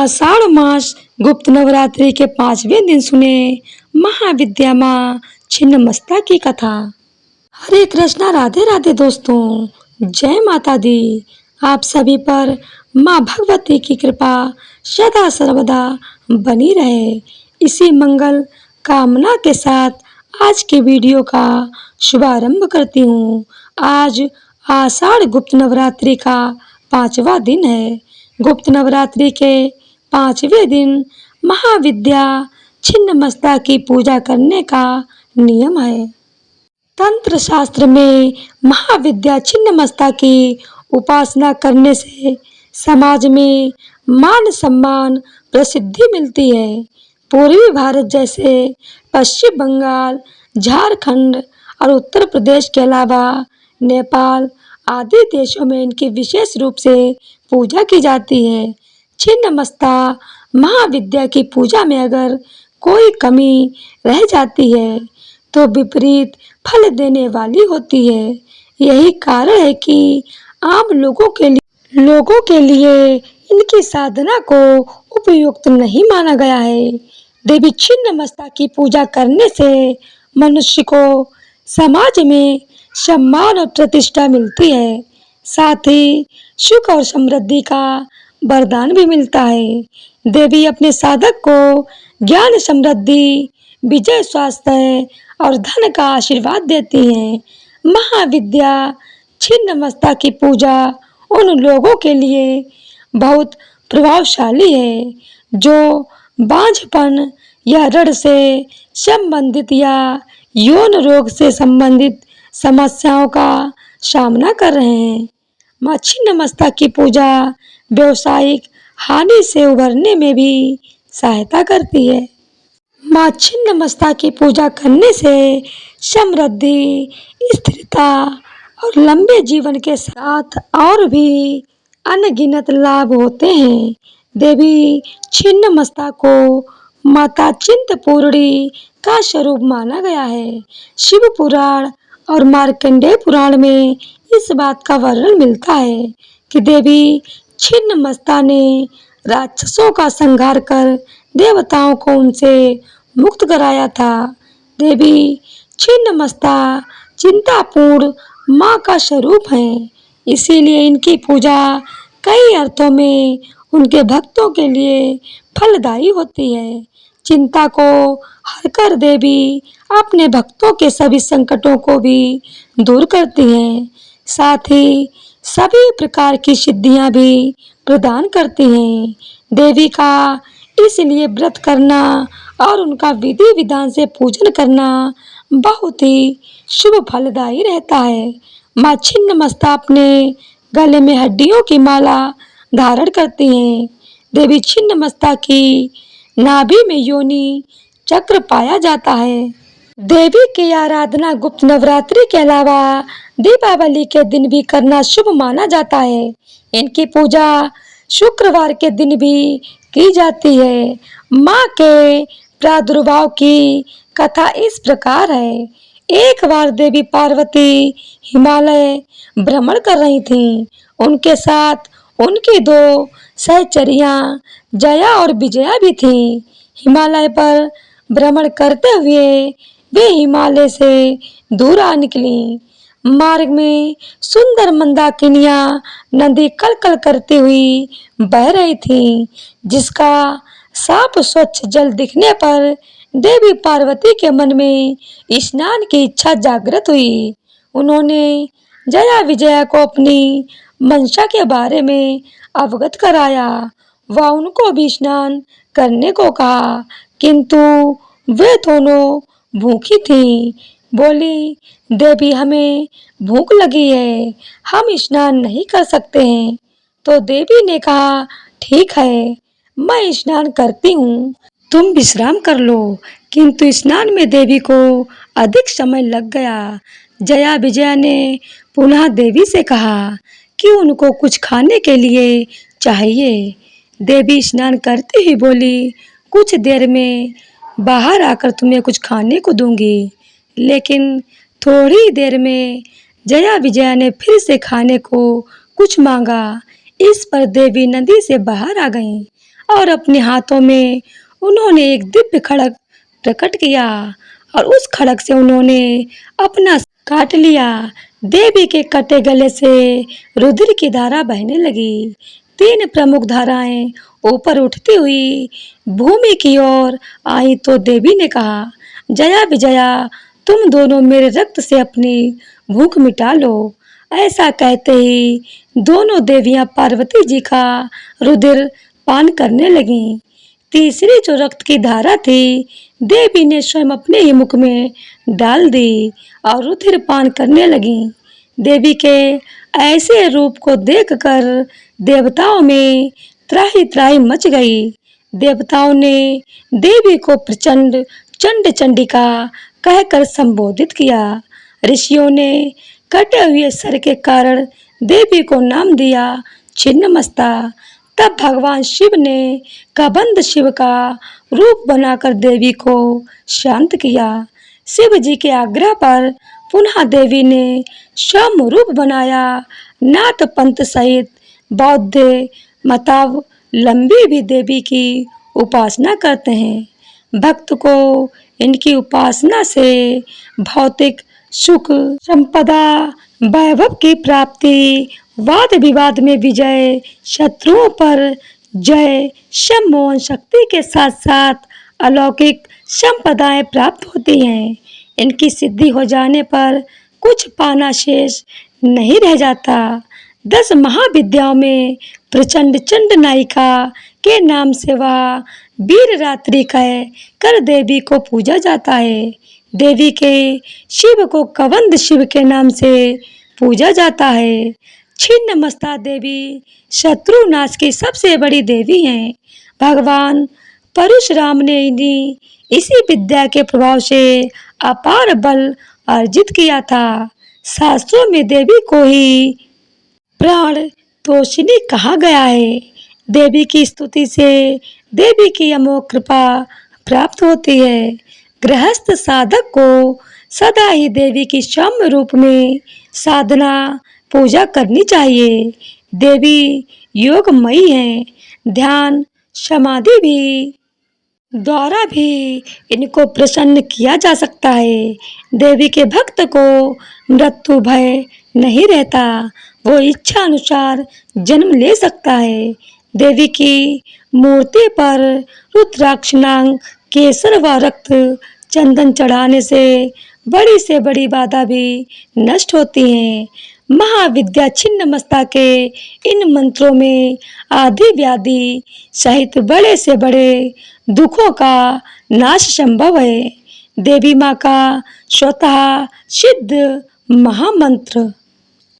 आषाढ़ मास गुप्त नवरात्रि के 5वें दिन सुने महाविद्या माँ छिन्नमस्ता की कथा। हरे कृष्णा, राधे राधे दोस्तों, जय माता दी। आप सभी पर माँ भगवती की कृपा सदा सर्वदा बनी रहे। इसी मंगल कामना के साथ आज के वीडियो का शुभारंभ करती हूँ। आज आषाढ़ गुप्त नवरात्रि का 5वां दिन है। गुप्त नवरात्रि के 5वें दिन महाविद्या छिन्नमस्ता की पूजा करने का नियम है। तंत्र शास्त्र में महाविद्या छिन्नमस्ता की उपासना करने से समाज में मान सम्मान प्रसिद्धि मिलती है। पूर्वी भारत जैसे पश्चिम बंगाल, झारखंड और उत्तर प्रदेश के अलावा नेपाल आदि देशों में इनकी विशेष रूप से पूजा की जाती है। छिन्नमस्ता महाविद्या की पूजा में अगर कोई कमी रह जाती है तो विपरीत फल देने वाली होती है। यही कारण है कि आम लोगों के लिए इनकी साधना को उपयुक्त नहीं माना गया है। देवी छिन्नमस्ता की पूजा करने से मनुष्य को समाज में सम्मान और प्रतिष्ठा मिलती है। साथ ही सुख और समृद्धि का वरदान भी मिलता है। देवी अपने साधक को ज्ञान, समृद्धि, विजय, स्वास्थ्य और धन का आशीर्वाद देती हैं। महाविद्या छिन्नमस्ता की पूजा उन लोगों के लिए बहुत प्रभावशाली है जो बांझपन या ऋण से संबंधित या यौन रोग से संबंधित समस्याओं का सामना कर रहे हैं। माँ छिन्नमस्ता की पूजा व्यवसायिक हानि से उबरने में भी सहायता करती है। माँ छिन्नमस्ता की पूजा करने से समृद्धि, स्थिरता और लंबे जीवन के साथ और भी अनगिनत लाभ होते हैं। देवी छिन्नमस्ता को माता चिंतपूर्णी का स्वरूप माना गया है। शिव पुराण और मार्कंडेय पुराण में इस बात का वर्णन मिलता है कि देवी छिन्नमस्ता ने राक्षसों का संहार कर देवताओं को उनसे मुक्त कराया था। देवी छिन्नमस्ता चिंतापूर्ण माँ का स्वरूप है, इसीलिए इनकी पूजा कई अर्थों में उनके भक्तों के लिए फलदायी होती है। चिंता को हरकर देवी अपने भक्तों के सभी संकटों को भी दूर करती हैं। साथ ही सभी प्रकार की सिद्धियां भी प्रदान करती हैं। देवी का इसलिए व्रत करना और उनका विधि विधान से पूजन करना बहुत ही शुभ फलदायी रहता है। माँ छिन्नमस्ता अपने गले में हड्डियों की माला धारण करती हैं। देवी छिन्नमस्ता की नाभि में योनि चक्र पाया जाता है। देवी की आराधना गुप्त नवरात्रि के अलावा दीपावली के दिन भी करना शुभ माना जाता है। इनकी पूजा शुक्रवार के दिन भी की जाती है। माँ के प्रादुर्भाव की कथा इस प्रकार है। एक बार देवी पार्वती हिमालय भ्रमण कर रही थीं। उनके साथ उनकी 2 सहचरियां जया और विजया भी थीं। हिमालय पर भ्रमण करते हुए वे हिमालय से दूर आ निकली। मार्ग में सुंदर मंदाकिनियां नदी कलकल करती हुई बह रही थी, जिसका साफ स्वच्छ जल दिखने पर देवी पार्वती के मन में स्नान की इच्छा जागृत हुई। उन्होंने जया विजया को अपनी मंशा के बारे में अवगत कराया। वह उनको भी स्नान करने को कहा, किंतु वे दोनों भूखी थीं। बोली, देवी हमें भूख लगी है, हम स्नान नहीं कर सकते हैं। तो देवी ने कहा, ठीक है, मैं स्नान करती हूँ, तुम विश्राम कर लो। किंतु स्नान में देवी को अधिक समय लग गया। जया विजया ने पुनः देवी से कहा कि उनको कुछ खाने के लिए चाहिए। देवी स्नान करती ही बोली, कुछ देर में बाहर आकर तुम्हें कुछ खाने को दूंगी। लेकिन थोड़ी देर में जया विजया ने फिर से खाने को कुछ मांगा। इस पर देवी नदी से बाहर आ गईं और अपने हाथों में उन्होंने एक दिव्य खड्ग प्रकट किया और उस खड्ग से उन्होंने अपना काट लिया। देवी के कटे गले से रुधिर की धारा बहने लगी। तीन प्रमुख धाराएं ऊपर उठती हुई भूमि की ओर आई तो देवी ने कहा, जया विजया, तुम दोनों मेरे रक्त से अपनी भूख मिटा लो। ऐसा कहते ही दोनों देवियां पार्वती जी का रुधिर पान करने लगीं। तीसरी जो रक्त की धारा थी, देवी ने स्वयं अपने ही मुख में डाल दी और रुधिर पान करने लगी। देवी के ऐसे रूप को देखकर देवताओं में त्राहि त्राहि मच गई। देवताओं ने देवी को प्रचंड चंड चंडिका कहकर संबोधित किया। ऋषियों ने कटे हुए सर के कारण देवी को नाम दिया छिन्नमस्ता। तब भगवान शिव ने कबंध शिव का रूप बनाकर देवी को शांत किया। शिव जी के आग्रह पर पुनः देवी ने स्वयं रूप बनाया। नाथ पंथ सहित बौद्ध मतावलंबी भी देवी की उपासना करते हैं। भक्त को इनकी उपासना से भौतिक सुख, संपदा, वैभव की प्राप्ति, वाद विवाद में विजय, शत्रुओं पर जय, सम्मोहन शक्ति के साथ साथ अलौकिक संपदाएं प्राप्त होती हैं। इनकी सिद्धि हो जाने पर कुछ पाना शेष नहीं रह जाता। 10 महाविद्याओं में प्रचंड चंड नायिका के नाम से वह वीर रात्रि कह कर देवी को पूजा जाता है। देवी के शिव को कबंध शिव के नाम से पूजा जाता है। छिन्नमस्ता देवी शत्रु नाश की सबसे बड़ी देवी हैं। भगवान परशुराम ने इसी विद्या के प्रभाव से अपार बल अर्जित किया था। शास्त्रों में देवी को ही प्राण तोषिणी कहा गया है। देवी की स्तुति से देवी की अमोघ कृपा प्राप्त होती है। गृहस्थ साधक को सदा ही देवी की सौम्य रूप में साधना पूजा करनी चाहिए। देवी योगमयी है। ध्यान समाधि भी द्वारा भी इनको प्रसन्न किया जा सकता है। देवी के भक्त को मृत्यु भय नहीं रहता। वो इच्छा अनुसार जन्म ले सकता है। देवी की मूर्ति पर रुद्राक्ष नाग, केसर व रक्त चंदन चढ़ाने से बड़ी बाधा भी नष्ट होती हैं। महाविद्या छिन्नमस्ता के इन मंत्रों में आदि व्याधि सहित बड़े से बड़े दुखों का नाश संभव है। देवी माँ का स्वतः सिद्ध महामंत्र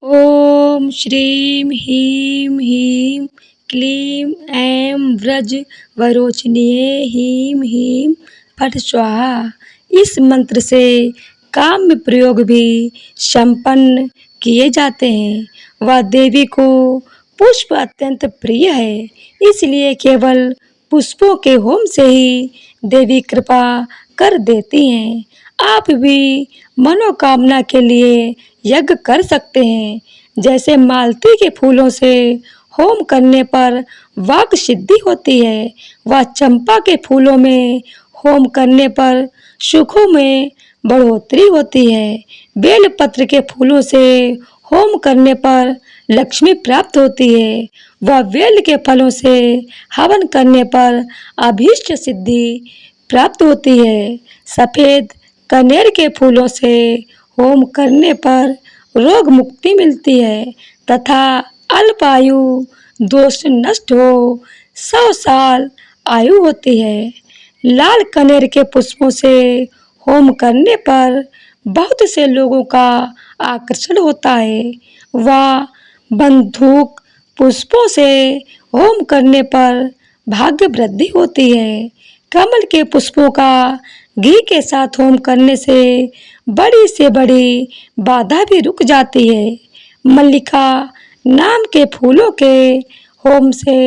ओम श्रीम ह्रीं ह्रीं क्लीं ऐं व्रज वरोचनीये ह्रीं ह्रीं फट स्वाहा। इस मंत्र से काम्य प्रयोग भी संपन्न किए जाते हैं। वह देवी को पुष्प अत्यंत प्रिय है, इसलिए केवल पुष्पों के होम से ही देवी कृपा कर देती हैं। आप भी मनोकामना के लिए यज्ञ कर सकते हैं। जैसे मालती के फूलों से होम करने पर वाक सिद्धि होती है, वह चंपा के फूलों में होम करने पर सुखों में बढ़ोतरी होती है। बेलपत्र के फूलों से होम करने पर लक्ष्मी प्राप्त होती है। वह बेल के फलों से हवन करने पर अभीष्ट सिद्धि प्राप्त होती है। सफेद कनेर के फूलों से होम करने पर रोग मुक्ति मिलती है तथा अल्पायु दोष नष्ट हो 100 साल आयु होती है। लाल कनेर के पुष्पों से होम करने पर बहुत से लोगों का आकर्षण होता है। वह बंदूक पुष्पों से होम करने पर भाग्य वृद्धि होती है। कमल के पुष्पों का घी के साथ होम करने से बड़ी से बड़ी बाधा भी रुक जाती है। मल्लिका नाम के फूलों के होम से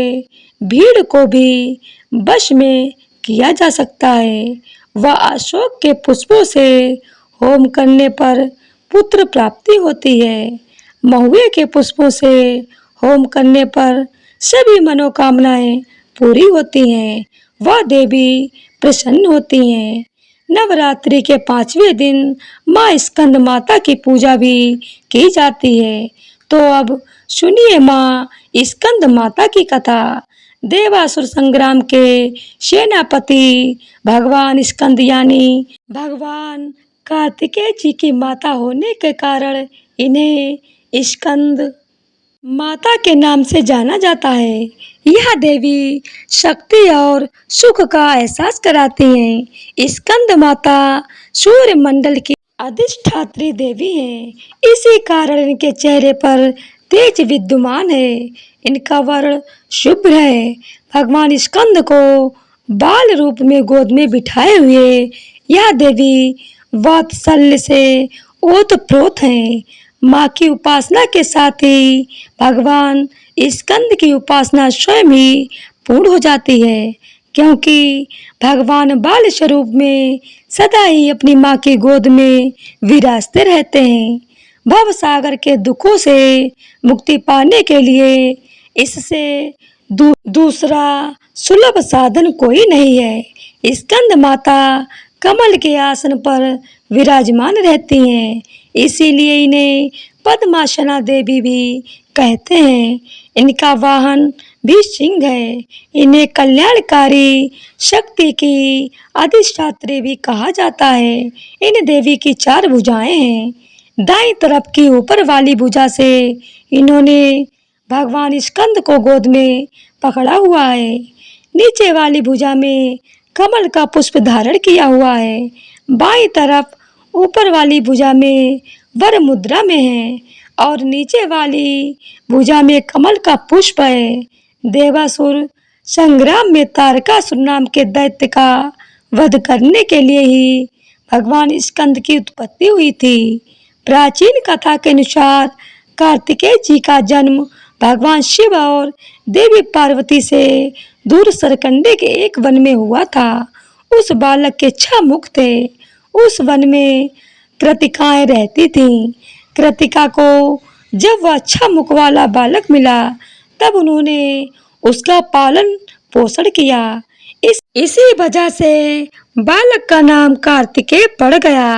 भीड़ को भी वश में किया जा सकता है। वह अशोक के पुष्पों से होम करने पर पुत्र प्राप्ति होती है। महुए के पुष्पों से होम करने पर सभी मनोकामनाएं पूरी होती हैं वह देवी प्रसन्न होती हैं। नवरात्रि के 5वें दिन माँ स्कंद माता की पूजा भी की जाती है। तो अब सुनिए माँ स्कंद माता की कथा। देवासुर संग्राम के सेनापति भगवान स्कंद यानी भगवान कार्तिकेय जी की माता होने के कारण इन्हें स्कंद माता के नाम से जाना जाता है। यह देवी शक्ति और सुख का एहसास कराती हैं। स्कंद माता सूर्य मंडल की अधिष्ठात्री देवी हैं। इसी कारण इनके चेहरे पर तेज विद्यमान है। इनका वर्ण शुभ्र है। भगवान स्कंद को बाल रूप में गोद में बिठाए हुए यह देवी वात्सल्य से ओतप्रोत हैं। माँ की उपासना के साथ ही भगवान स्कंद की उपासना स्वयं ही पूर्ण हो जाती है, क्योंकि भगवान बाल स्वरूप में सदा ही अपनी माँ की गोद में विराजते रहते हैं। भव सागर के दुखों से मुक्ति पाने के लिए इससे दूसरा सुलभ साधन कोई नहीं है। स्कंद माता कमल के आसन पर विराजमान रहती हैं, इसीलिए इन्हें पद्मासना देवी भी कहते हैं। इनका वाहन भी सिंह है। इन्हें कल्याणकारी शक्ति की अधिष्ठात्री भी कहा जाता है। इन देवी की 4 भुजाएं हैं। दाईं तरफ की ऊपर वाली भुजा से इन्होंने भगवान स्कंद को गोद में पकड़ा हुआ है। नीचे वाली भुजा में कमल का पुष्प धारण किया हुआ है। बाईं तरफ ऊपर वाली भुजा में वर मुद्रा में है और नीचे वाली भुजा में कमल का पुष्प है। देवासुर संग्राम में तारकासुर नाम के दैत्य का वध करने के लिए ही भगवान स्कंद की उत्पत्ति हुई थी। प्राचीन कथा के अनुसार कार्तिकेय जी का जन्म भगवान शिव और देवी पार्वती से दूर सरकंडे के एक वन में हुआ था। उस बालक के 6 मुख थे। उस वन में कृतिकाएं रहती थीं। कृतिका को जब वह 6 मुख वाला बालक मिला तब उन्होंने उसका पालन पोषण किया। इसी वजह से बालक का नाम कार्तिकेय पड़ गया।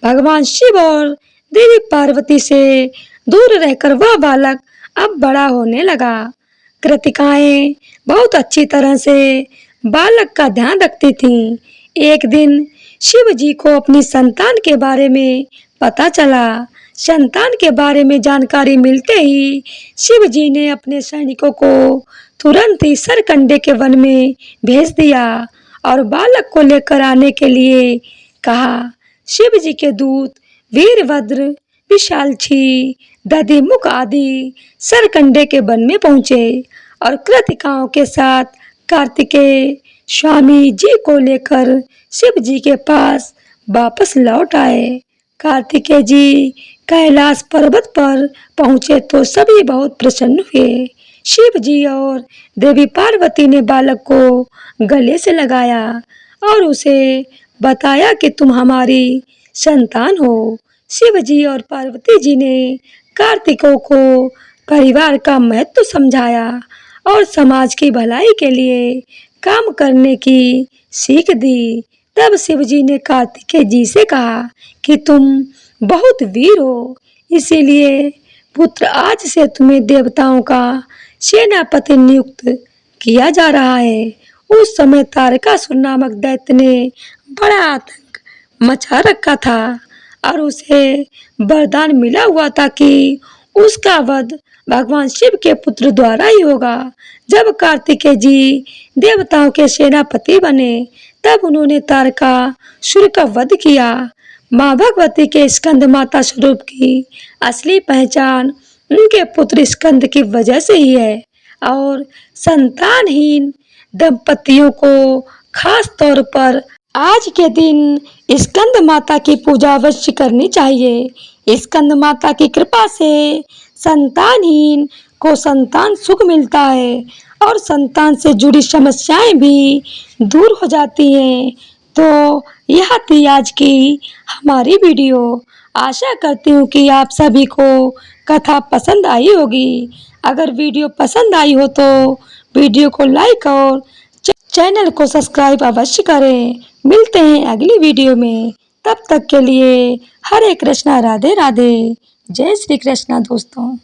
भगवान शिव और देवी पार्वती से दूर रहकर वह बालक अब बड़ा होने लगा। कृतिकाएं बहुत अच्छी तरह से बालक का ध्यान रखती थीं। एक दिन शिव जी को अपनी संतान के बारे में पता चला। संतान के बारे में जानकारी मिलते ही शिव जी ने अपने सैनिकों को तुरंत ही सरकंडे के वन में भेज दिया और बालक को लेकर आने के लिए कहा। शिव जी के दूत वीरभद्र, विशालक्षी, दधिमुख आदि सरकंडे के वन में पहुंचे और कृतिकाओं के साथ कार्तिकेय स्वामी जी को लेकर शिव जी के पास वापस लौट आए। कार्तिकेय जी कैलाश पर्वत पर पहुंचे तो सभी बहुत प्रसन्न हुए। शिव जी और देवी पार्वती ने बालक को गले से लगाया और उसे बताया कि तुम हमारी संतान हो। शिव जी और पार्वती जी ने कार्तिकों को परिवार का महत्व समझाया और समाज की भलाई के लिए काम करने की सीख दी। तब शिव जी ने कार्तिकेय जी से कहा कि तुम बहुत वीर हो, इसीलिए पुत्र आज से तुम्हें देवताओं का सेनापति नियुक्त किया जा रहा है। उस समय तारकासुर नामक दैत्य ने बड़ा आतंक मचा रखा था और उसे वरदान मिला हुआ था कि उसका वध भगवान शिव के पुत्र द्वारा ही होगा। जब कार्तिकेय जी देवताओं के सेनापति बने तब उन्होंने तारकासुर का वध किया। माँ भगवती के स्कंद माता स्वरूप की असली पहचान उनके पुत्र स्कंद की वजह से ही है और संतानहीन दंपतियों को खास तौर पर आज के दिन स्कंद माता की पूजा अवश्य करनी चाहिए। स्कंद माता की कृपा से संतानहीन को संतान सुख मिलता है और संतान से जुड़ी समस्याएं भी दूर हो जाती हैं। तो यह थी आज की हमारी वीडियो। आशा करती हूँ कि आप सभी को कथा पसंद आई होगी। अगर वीडियो पसंद आई हो तो वीडियो को लाइक और चैनल को सब्सक्राइब अवश्य करें। मिलते हैं अगली वीडियो में, तब तक के लिए हरे कृष्णा, राधे राधे, जय श्री कृष्णा दोस्तों।